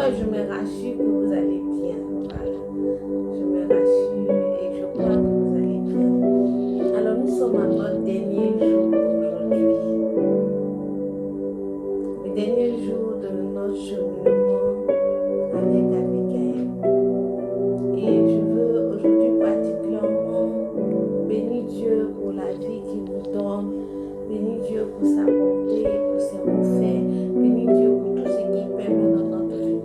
cas, je me rassure que vous allez bien. Voilà. Je me rassure et je crois que vous allez bien. Alors, nous sommes à notre dernier jour d'aujourd'hui. Le dernier jour de notre cheminement avec Abigail. Et je veux aujourd'hui particulièrement bénir Dieu pour la vie qu'il nous donne. Bénir Dieu pour sa bonté, pour ses bienfaits. Bénir Dieu pour tout ce qu'il permet dans notre vie.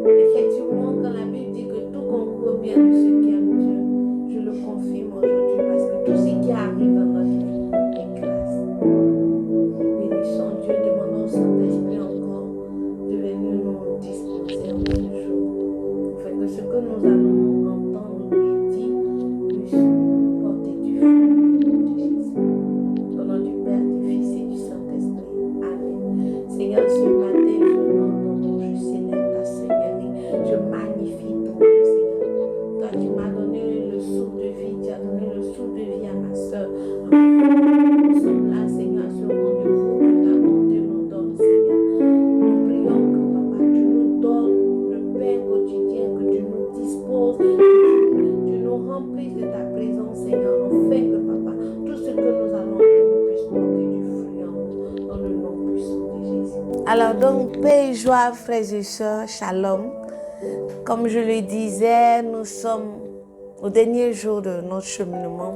Effectivement, quand la Bible dit que tout concourt bien de ceux qui aiment Dieu, je le confirme aujourd'hui parce que tout ce qui arrive dans notre vie est grâce. Bénissons Dieu, demandons au Saint-Esprit encore de venir nous disposer en ce jour, afin que ce que nous allons entendre lui dire puisse porter du fruit de Jésus. Au nom du Père, du Fils et du Saint-Esprit. Amen. Seigneur, ce matin, je honore ton nom, je célèbre ta Seigneurie, je magnifie ton nom, Seigneur. Toi, tu m'as donné le souffle de vie, tu as donné le souffle de vie à ma soeur. Nous sommes là, Seigneur, sur le rendez-vous que ta bonté nous donne, Seigneur. Nous prions que, Papa, tu nous donnes le pain quotidien, que tu nous disposes, que tu nous remplisses de ta présence, Seigneur, afin que, Papa, tout ce que nous allons entendre puisse porter du fruit en nous, dans le nom puissant de Jésus. Alors donc, paix et joie, frères et sœurs, shalom. Comme je le disais, nous sommes au dernier jour de notre cheminement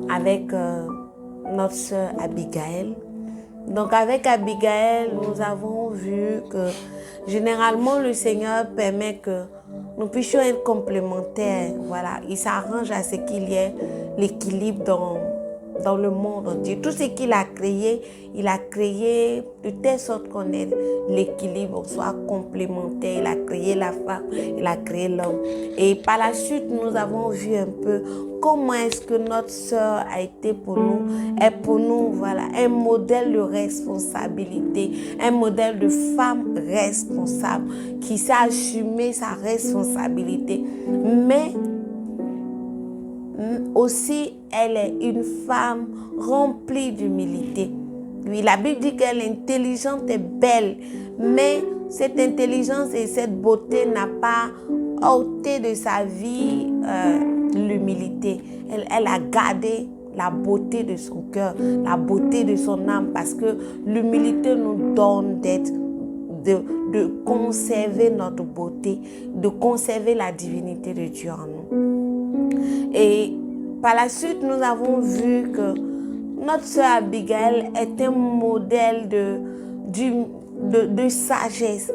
avec notre sœur Abigail. Donc avec Abigail, nous avons vu que généralement le Seigneur permet que nous puissions être complémentaires. Voilà, il s'arrange à ce qu'il y ait l'équilibre dans le monde entier. Tout ce qu'il a créé, il a créé de telle sorte qu'on ait l'équilibre, on soit complémentaire. Il a créé la femme, il a créé l'homme. Et par la suite, nous avons vu un peu comment est-ce que notre sœur a été pour nous, est pour nous, voilà, un modèle de responsabilité, un modèle de femme responsable qui sait assumer sa responsabilité. Mais aussi, elle est une femme remplie d'humilité. Oui, la Bible dit qu'elle est intelligente et belle, mais cette intelligence et cette beauté n'a pas ôté de sa vie l'humilité. Elle a gardé la beauté de son cœur, la beauté de son âme, parce que l'humilité nous donne de conserver notre beauté, de conserver la divinité de Dieu en nous. Et par la suite, nous avons vu que notre sœur Abigail est un modèle de sagesse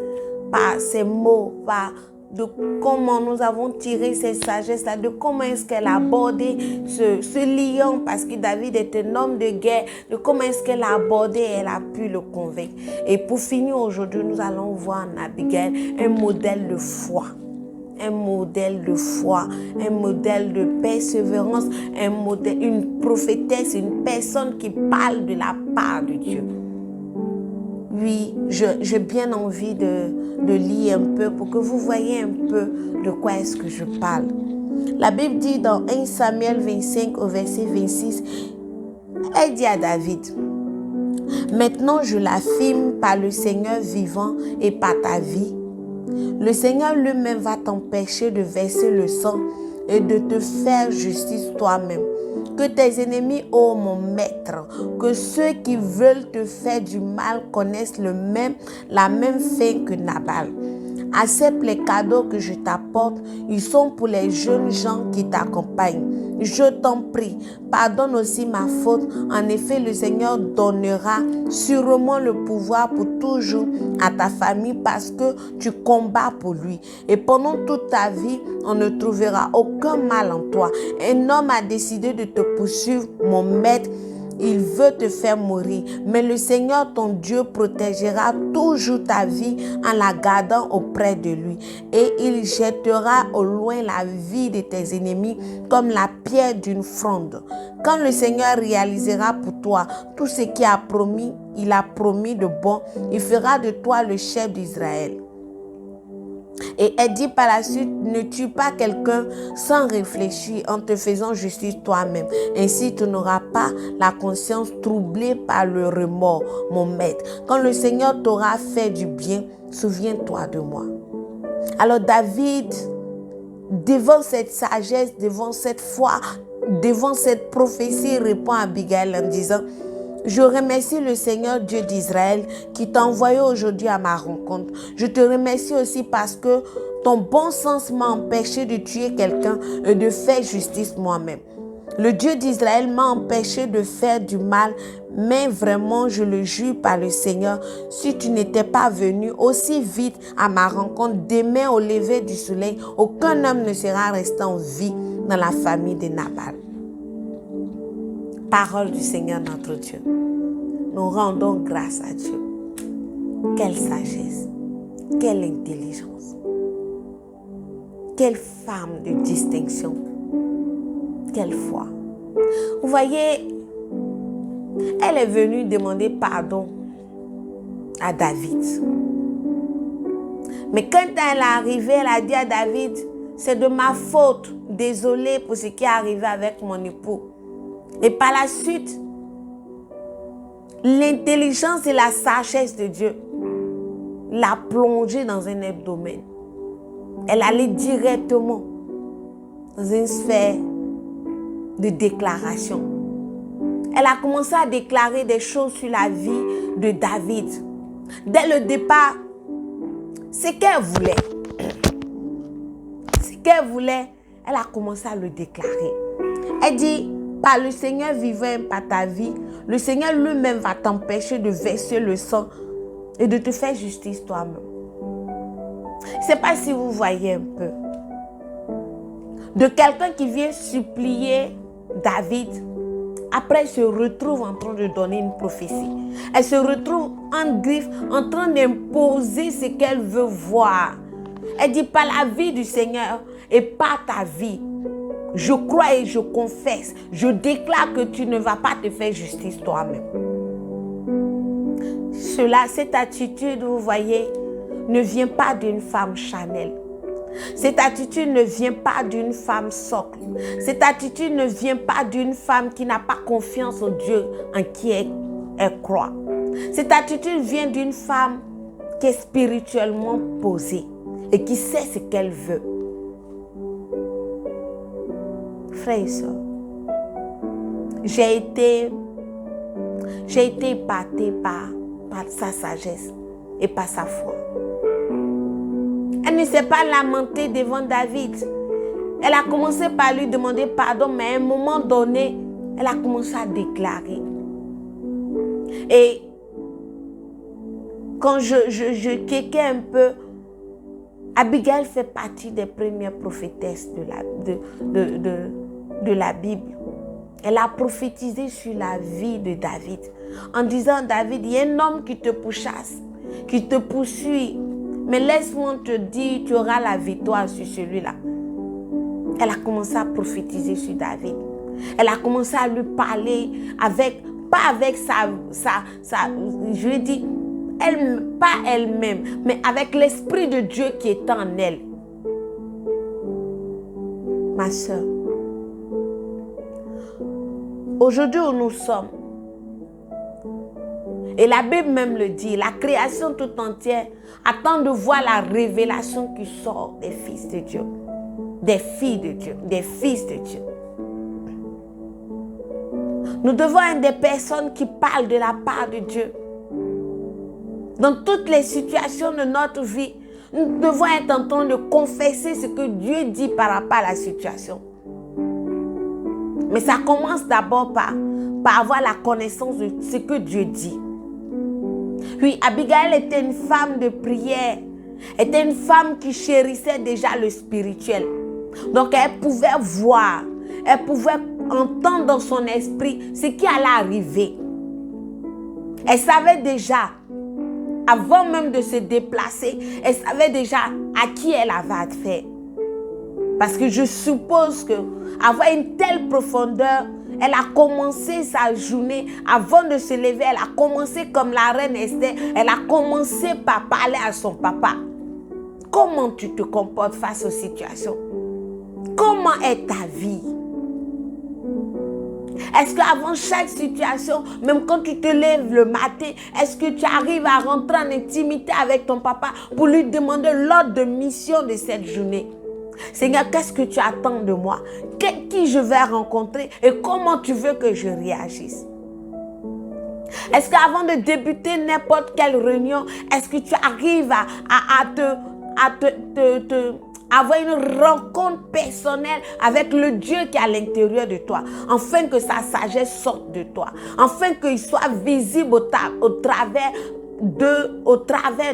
par ses mots, par de comment nous avons tiré cette sagesse-là, de comment est-ce qu'elle a abordé ce lion, parce que David est un homme de guerre, de comment est-ce qu'elle a abordé et elle a pu le convaincre. Et pour finir aujourd'hui, nous allons voir en Abigail un modèle de foi. Un modèle de foi, un modèle de persévérance, un modèle, une prophétesse, une personne qui parle de la part de Dieu. Oui, j'ai bien envie de lire un peu pour que vous voyez un peu de quoi est-ce que je parle. La Bible dit dans 1 Samuel 25 au verset 26, elle dit à David, « Maintenant je l'affirme par le Seigneur vivant et par ta vie. Le Seigneur lui-même va t'empêcher de verser le sang et de te faire justice toi-même. Que tes ennemis, ô mon maître, que ceux qui veulent te faire du mal connaissent la même fin que Nabal. Accepte les cadeaux que je t'apporte, ils sont pour les jeunes gens qui t'accompagnent. Je t'en prie, pardonne aussi ma faute. En effet, le Seigneur donnera sûrement le pouvoir pour toujours à ta famille parce que tu combats pour lui. Et pendant toute ta vie, on ne trouvera aucun mal en toi. Un homme a décidé de te poursuivre, mon maître. Il veut te faire mourir, mais le Seigneur ton Dieu protégera toujours ta vie en la gardant auprès de lui. Et il jettera au loin la vie de tes ennemis comme la pierre d'une fronde. Quand le Seigneur réalisera pour toi tout ce qu'il a promis, il a promis de bon, il fera de toi le chef d'Israël. Et elle dit par la suite, ne tue pas quelqu'un sans réfléchir en te faisant justice toi-même. Ainsi, tu n'auras pas la conscience troublée par le remords, mon maître. Quand le Seigneur t'aura fait du bien, souviens-toi de moi. Alors David, devant cette sagesse, devant cette foi, devant cette prophétie, répond à Abigail en disant, je remercie le Seigneur Dieu d'Israël qui t'a envoyé aujourd'hui à ma rencontre. Je te remercie aussi parce que ton bon sens m'a empêché de tuer quelqu'un et de faire justice moi-même. Le Dieu d'Israël m'a empêché de faire du mal, mais vraiment, je le jure par le Seigneur, si tu n'étais pas venu aussi vite à ma rencontre, demain au lever du soleil, aucun homme ne sera resté en vie dans la famille de Nabal. Parole du Seigneur notre Dieu. Nous rendons grâce à Dieu. Quelle sagesse, quelle intelligence, quelle femme de distinction, quelle foi. Vous voyez, elle est venue demander pardon à David. Mais quand elle est arrivée, elle a dit à David, c'est de ma faute, désolée pour ce qui est arrivé avec mon époux. Et par la suite, l'intelligence et la sagesse de Dieu l'a plongée dans un autre domaine. Elle allait directement dans une sphère de déclaration. Elle a commencé à déclarer des choses sur la vie de David. Dès le départ, ce qu'elle voulait, elle a commencé à le déclarer. Elle dit, par le Seigneur vivant, par ta vie, le Seigneur lui-même va t'empêcher de verser le sang et de te faire justice toi-même. Je ne sais pas si vous voyez un peu. De quelqu'un qui vient supplier David, après elle se retrouve en train de donner une prophétie. Elle se retrouve en griffe, en train d'imposer ce qu'elle veut voir. Elle dit, par la vie du Seigneur et par ta vie, je crois et je confesse, je déclare que tu ne vas pas te faire justice toi-même. Cette attitude, vous voyez, ne vient pas d'une femme charnelle. Cette attitude ne vient pas d'une femme socle. Cette attitude ne vient pas d'une femme qui n'a pas confiance en Dieu en qui elle croit. Cette attitude vient d'une femme qui est spirituellement posée et qui sait ce qu'elle veut. Frères et sœurs, j'ai été épatée par sa sagesse et par sa foi. Elle ne s'est pas lamentée devant David. Elle a commencé par lui demander pardon, mais à un moment donné, elle a commencé à déclarer. Et quand je quéquais un peu, Abigail fait partie des premières prophétesses de la Bible. Elle a prophétisé sur la vie de David en disant, David, il y a un homme qui te pourchasse, qui te poursuit. Mais laisse-moi te dire, tu auras la victoire sur celui-là. Elle a commencé à prophétiser sur David. Elle a commencé à lui parler pas avec je lui dis, pas elle-même, mais avec l'Esprit de Dieu qui est en elle. Ma soeur, aujourd'hui où nous sommes, et la Bible même le dit, la création tout entière attend de voir la révélation qui sort des fils de Dieu, des filles de Dieu, des fils de Dieu. Nous devons être des personnes qui parlent de la part de Dieu. Dans toutes les situations de notre vie, nous devons être en train de confesser ce que Dieu dit par rapport à la situation. Mais ça commence d'abord par avoir la connaissance de ce que Dieu dit. Oui, Abigail était une femme de prière, était une femme qui chérissait déjà le spirituel. Donc elle pouvait voir, elle pouvait entendre dans son esprit ce qui allait arriver. Elle savait déjà, avant même de se déplacer, elle savait déjà à qui elle avait affaire. Parce que je suppose qu'avoir une telle profondeur, elle a commencé sa journée, avant de se lever, elle a commencé comme la reine Esther, elle a commencé par parler à son papa. Comment tu te comportes face aux situations? Comment est ta vie? Est-ce qu'avant chaque situation, même quand tu te lèves le matin, est-ce que tu arrives à rentrer en intimité avec ton papa pour lui demander l'ordre de mission de cette journée? Seigneur, qu'est-ce que tu attends de moi? Qui je vais rencontrer et comment tu veux que je réagisse? Est-ce qu'avant de débuter n'importe quelle réunion, est-ce que tu arrives avoir une rencontre personnelle avec le Dieu qui est à l'intérieur de toi, afin que sa sagesse sorte de toi, afin qu'il soit visible au travers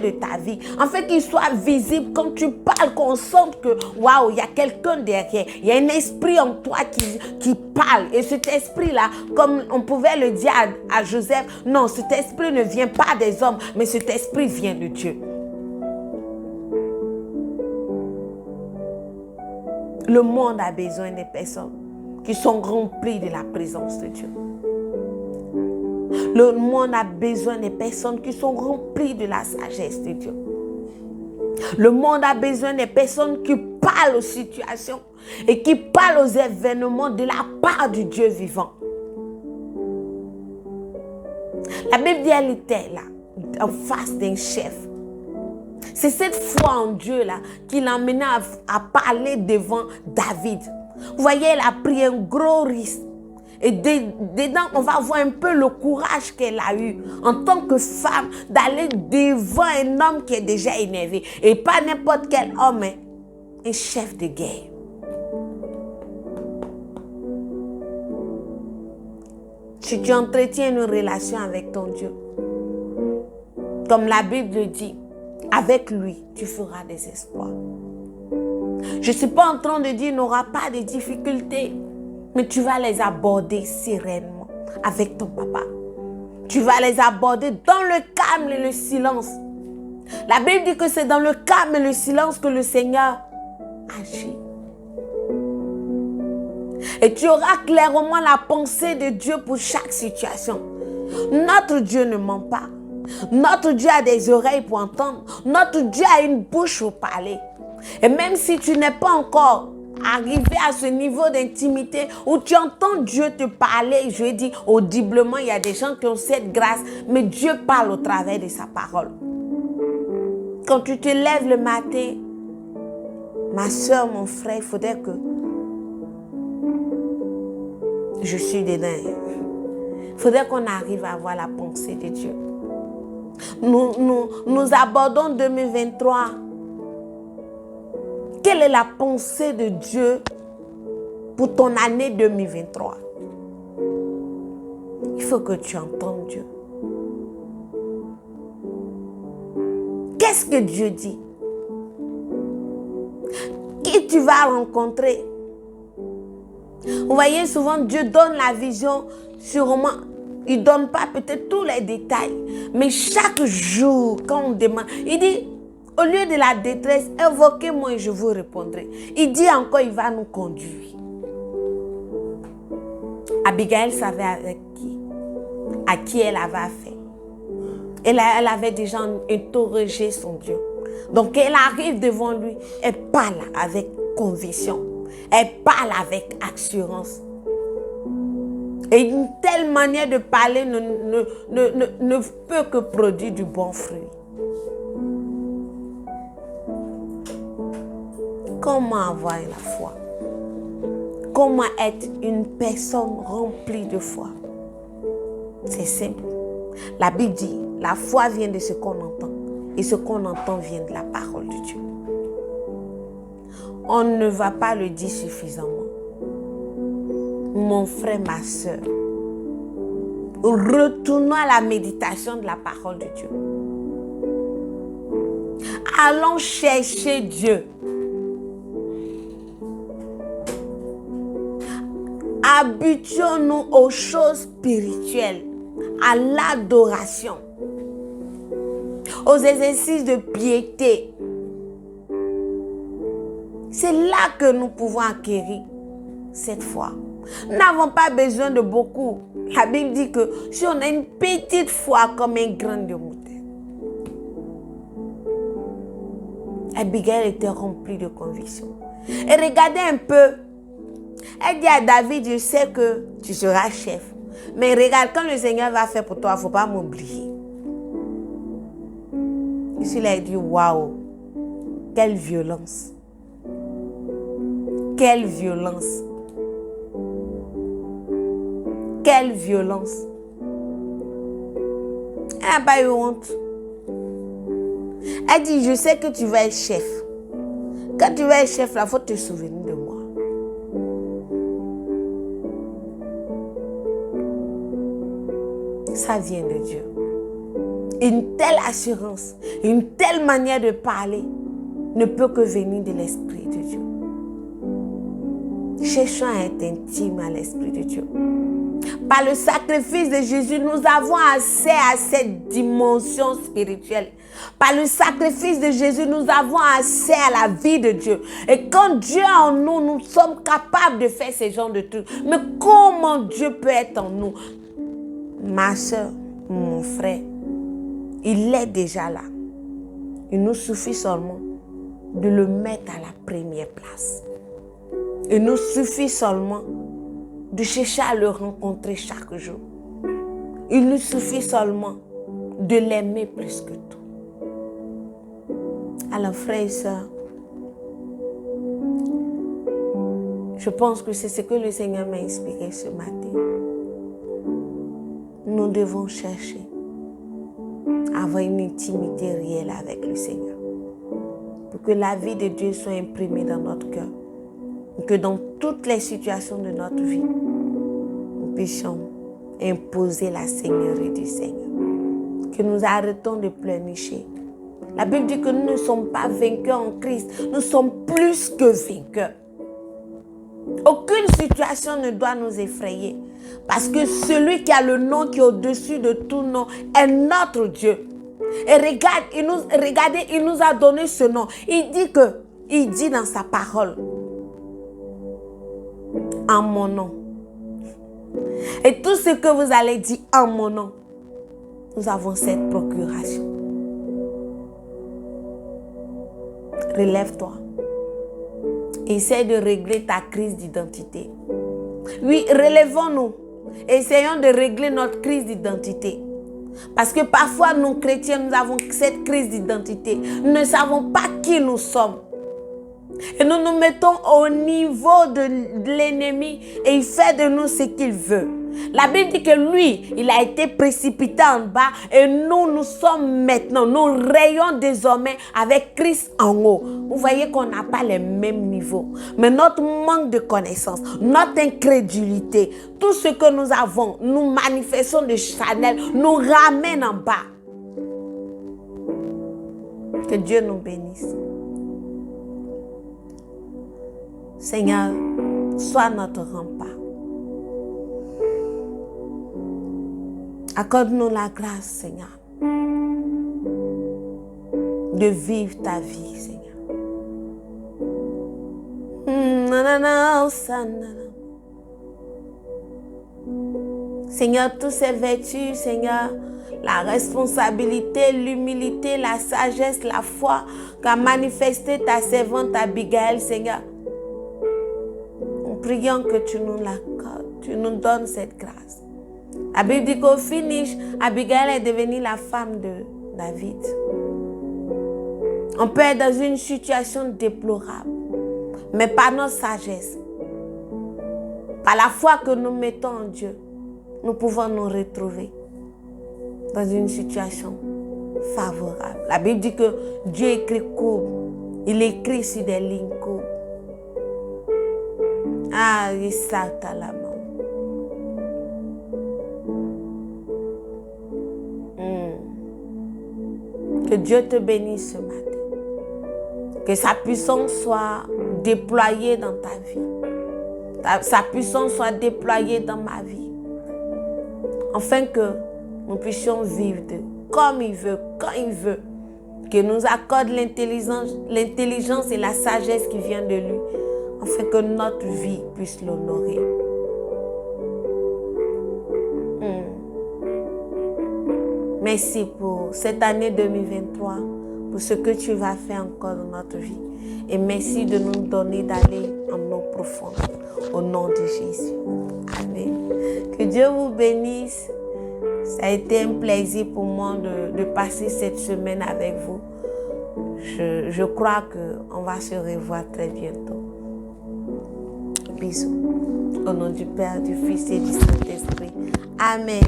de ta vie, afin qu'il soit visible quand tu parles, qu'on sente que waouh, il y a quelqu'un derrière, il y a un esprit en toi qui parle, et cet esprit-là, comme on pouvait le dire à Joseph, non, cet esprit ne vient pas des hommes, mais cet esprit vient de Dieu. Le monde a besoin des personnes qui sont remplies de la présence de Dieu. Le monde a besoin des personnes qui sont remplies de la sagesse de Dieu. Le monde a besoin des personnes qui parlent aux situations et qui parlent aux événements de la part du Dieu vivant. La Bible dit qu'elle était là, en face d'un chef. C'est cette foi en Dieu là qui l'emmenait à parler devant David. Vous voyez, elle a pris un gros risque. Et dedans, on va voir un peu le courage qu'elle a eu en tant que femme d'aller devant un homme qui est déjà énervé. Et pas n'importe quel homme, hein, un chef de guerre. Si tu entretiens une relation avec ton Dieu, comme la Bible le dit, avec lui, tu feras des exploits. Je ne suis pas en train de dire qu'il n'y aura pas de difficultés, mais tu vas les aborder sereinement avec ton papa. Tu vas les aborder dans le calme et le silence. La Bible dit que c'est dans le calme et le silence que le Seigneur agit. Et tu auras clairement la pensée de Dieu pour chaque situation. Notre Dieu ne ment pas. Notre Dieu a des oreilles pour entendre. Notre Dieu a une bouche pour parler. Et même si tu n'es pas encore arrivé à ce niveau d'intimité où tu entends Dieu te parler, je dis audiblement, il y a des gens qui ont cette grâce, mais Dieu parle au travers de sa parole. Quand tu te lèves le matin, ma soeur, mon frère, il faudrait que je suis dedans. Il faudrait qu'on arrive à avoir la pensée de Dieu. Nous abordons 2023. Quelle est la pensée de Dieu pour ton année 2023? Il faut que tu entendes Dieu. Qu'est-ce que Dieu dit? Qui tu vas rencontrer? Vous voyez, souvent Dieu donne la vision, sûrement. Il ne donne pas peut-être tous les détails. Mais chaque jour, quand on demande, il dit, au lieu de la détresse, invoquez-moi et je vous répondrai. Il dit encore, il va nous conduire. Abigail savait avec qui, à qui elle avait affaire. Elle avait déjà interrogé son Dieu. Donc elle arrive devant lui, elle parle avec conviction. Elle parle avec assurance. Et une telle manière de parler ne peut que produire du bon fruit. Comment avoir la foi? Comment être une personne remplie de foi? C'est simple. La Bible dit, la foi vient de ce qu'on entend. Et ce qu'on entend vient de la parole de Dieu. On ne va pas le dire suffisamment. Mon frère, ma soeur, retournons à la méditation de la parole de Dieu. Allons chercher Dieu. Habituons-nous aux choses spirituelles, à l'adoration, aux exercices de piété. C'est là que nous pouvons acquérir cette foi. Nous n'avons pas besoin de beaucoup. La Bible dit que si on a une petite foi comme un grain de moutarde, Abigail était remplie de conviction. Et regardez un peu. Elle dit à David, je sais que tu seras chef. Mais regarde, quand le Seigneur va faire pour toi, il ne faut pas m'oublier. Ici, il a dit, waouh, quelle violence. Quelle violence. Quelle violence. Elle n'a pas eu honte. Elle dit, je sais que tu vas être chef. Quand tu vas être chef, il faut te souvenir de moi. Ça vient de Dieu. Une telle assurance, une telle manière de parler ne peut que venir de l'Esprit de Dieu. Cherchons à être intime à l'Esprit de Dieu. Par le sacrifice de Jésus, nous avons accès à cette dimension spirituelle. Par le sacrifice de Jésus, nous avons accès à la vie de Dieu. Et quand Dieu est en nous, nous sommes capables de faire ce genre de trucs. Mais comment Dieu peut être en nous? Ma soeur, mon frère, il est déjà là. Il nous suffit seulement de le mettre à la première place. Il nous suffit seulement de chercher à le rencontrer chaque jour. Il nous suffit seulement de l'aimer plus que tout. Alors, frères et sœurs, je pense que c'est ce que le Seigneur m'a expliqué ce matin. Nous devons chercher à avoir une intimité réelle avec le Seigneur. Pour que la vie de Dieu soit imprimée dans notre cœur. Que dans toutes les situations de notre vie, nous puissions imposer la Seigneurie du Seigneur. Que nous arrêtons de pleurnicher. La Bible dit que nous ne sommes pas vainqueurs en Christ. Nous sommes plus que vainqueurs. Aucune situation ne doit nous effrayer. Parce que celui qui a le nom qui est au-dessus de tout nom est notre Dieu. Et regardez, il nous a donné ce nom. Il dit dans sa parole, en mon nom. Et tout ce que vous allez dire en mon nom, nous avons cette procuration. Relève-toi. Essaye de régler ta crise d'identité. Oui, relevons-nous. Essayons de régler notre crise d'identité. Parce que parfois, nous chrétiens, nous avons cette crise d'identité. Nous ne savons pas qui nous sommes. Et nous nous mettons au niveau de l'ennemi et il fait de nous ce qu'il veut. La Bible dit que lui, il a été précipité en bas et nous sommes maintenant, nous rayons désormais avec Christ en haut. Vous voyez qu'on n'a pas les mêmes niveaux. Mais notre manque de connaissance, notre incrédulité, tout ce que nous avons, nous manifestons de charnel, nous ramène en bas. Que Dieu nous bénisse. Seigneur, sois notre rempart. Accorde-nous la grâce, Seigneur, de vivre ta vie, Seigneur. Seigneur, toutes ces vertus, Seigneur, la responsabilité, l'humilité, la sagesse, la foi qu'a manifesté ta servante Abigail, Seigneur. Nous prions que tu nous l'accordes, tu nous donnes cette grâce. La Bible dit qu'au finish, Abigail est devenue la femme de David. On peut être dans une situation déplorable, mais par notre sagesse, par la foi que nous mettons en Dieu, nous pouvons nous retrouver dans une situation favorable. La Bible dit que Dieu écrit courbe, il écrit sur des lignes courbes. Ah, il saute à la main. Que Dieu te bénisse ce matin. Que sa puissance soit déployée dans ta vie. Sa puissance soit déployée dans ma vie. Afin que nous puissions vivre comme il veut, quand il veut. Que nous accorde l'intelligence et la sagesse qui vient de lui. Afin que notre vie puisse l'honorer. Merci pour cette année 2023, pour ce que tu vas faire encore dans notre vie. Et merci de nous donner d'aller en eau profonde. Au nom de Jésus. Amen. Que Dieu vous bénisse. Ça a été un plaisir pour moi de passer cette semaine avec vous. Je crois qu'on va se revoir très bientôt. Bisous. Au nom du Père, du Fils et du Saint-Esprit. Amen.